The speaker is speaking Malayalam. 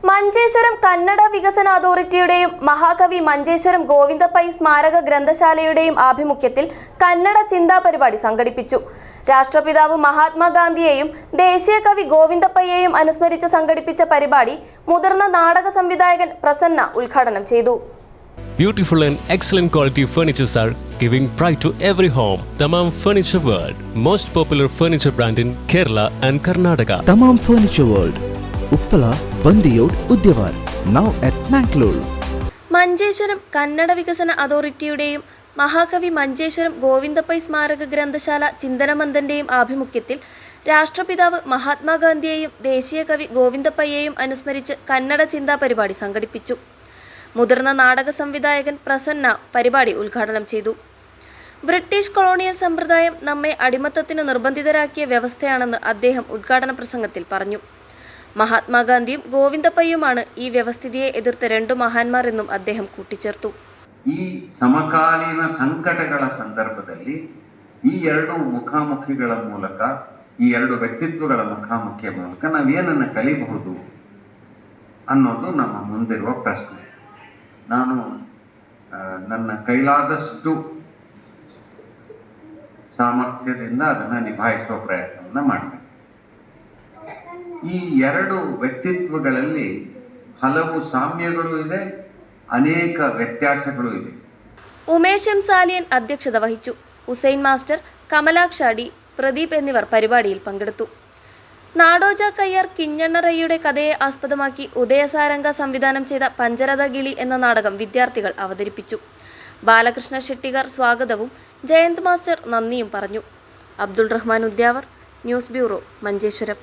മഞ്ചേശ്വരം കന്നഡ വികസന അതോറിറ്റിയുടെയും മഹാകവി മഞ്ചേശ്വരം ഗോവിന്ദ പൈ സ്മാരക ഗ്രന്ഥശാലയുടെയും ആഭിമുഖ്യത്തിൽ കന്നഡ ചിന്താ പരിപാടി സംഘടിപ്പിച്ചു. രാഷ്ട്രപിതാവ് മഹാത്മാഗാന്ധിയെയും ദേശീയ കവി ഗോവിന്ദ പയ്യെയും അനുസ്മരിച്ച് സംഘടിപ്പിച്ച പരിപാടി മുതിർന്ന നാടക സംവിധായകൻ പ്രസന്ന ഉദ്ഘാടനം ചെയ്തു. Beautiful and excellent quality furnitures are giving pride to every home. Tamam Furniture World, most popular furniture brand in Kerala and Karnataka. Tamam Furniture World, Uppala, Bandiyod, Udyavar, now at Mangalore. Manjeshwaram Kannada വികസന അതോറിറ്റിയുടെയും മഹാകവി മഞ്ചേശ്വരം ഗോവിന്ദ പൈ സ്മാരക ഗ്രന്ഥശാല ചിന്തനമന്ദന്റെയും ആഭിമുഖ്യത്തിൽ രാഷ്ട്രപിതാവ് മഹാത്മാഗാന്ധിയെയും ദേശീയ കവി ഗോവിന്ദ പയ്യെയും അനുസ്മരിച്ച് കന്നഡ ചിന്താ പരിപാടി സംഘടിപ്പിച്ചു. മുതിർന്ന നാടക സംവിധായകൻ പ്രസന്ന പരിപാടി ഉദ്ഘാടനം ചെയ്തു. ബ്രിട്ടീഷ് കൊളോണിയൽ സമ്പ്രദായം നമ്മെ അടിമത്തത്തിന് നിർബന്ധിതരാക്കിയ വ്യവസ്ഥയാണെന്ന് അദ്ദേഹം ഉദ്ഘാടന പ്രസംഗത്തിൽ പറഞ്ഞു. മഹാത്മാഗാന്ധിയും ഗോവിന്ദ പയ്യുമാണ് ഈ വ്യവസ്ഥിതിയെ എതിർത്ത രണ്ടു മഹാന്മാർ എന്നും അദ്ദേഹം കൂട്ടിച്ചേർത്തു. ಈ ಸಮಕಾಲೀನ ಸಂಕಟಗಳ ಸಂದರ್ಭದಲ್ಲಿ ಈ ಎರಡು ಮುಖಾಮುಖಿಗಳ ಮೂಲಕ, ಈ ಎರಡು ವ್ಯಕ್ತಿತ್ವಗಳ ಮುಖಾಮುಖಿಯ ಮೂಲಕ ನಾವೇನನ್ನು ಕಲಿಬಹುದು ಅನ್ನೋದು ನಮ್ಮ ಮುಂದಿರುವ ಪ್ರಶ್ನೆ. ನಾನು ನನ್ನ ಕೈಲಾದಷ್ಟು ಸಾಮರ್ಥ್ಯದಿಂದ ಅದನ್ನು ನಿಭಾಯಿಸುವ ಪ್ರಯತ್ನವನ್ನು ಮಾಡ್ತೇನೆ. ಈ ಎರಡು ವ್ಯಕ್ತಿತ್ವಗಳಲ್ಲಿ ಹಲವು ಸಾಮ್ಯಗಳು ಇದೆ, ಅನೇಕ ವ್ಯತ್ಯಾಸಗಳು ಇದೆ. ഉമേഷ് എം സാലിയൻ അധ്യക്ഷത വഹിച്ചു. ഹുസൈൻ മാസ്റ്റർ, കമലാക്ഷാടി, പ്രദീപ് എന്നിവർ പരിപാടിയിൽ പങ്കെടുത്തു. നാടോജ കയ്യാർ കിഞ്ഞണ്ണറയ്യുടെ കഥയെ ആസ്പദമാക്കി ഉദയസാരംഗ സംവിധാനം ചെയ്ത പഞ്ചരഥ കിളി എന്ന നാടകം വിദ്യാർത്ഥികൾ അവതരിപ്പിച്ചു. ബാലകൃഷ്ണ ഷെട്ടിഗർ സ്വാഗതവും ജയന്ത് മാസ്റ്റർ നന്ദിയും പറഞ്ഞു. Abdul Rahman Udyavar, news bureau, Manjeshwaram.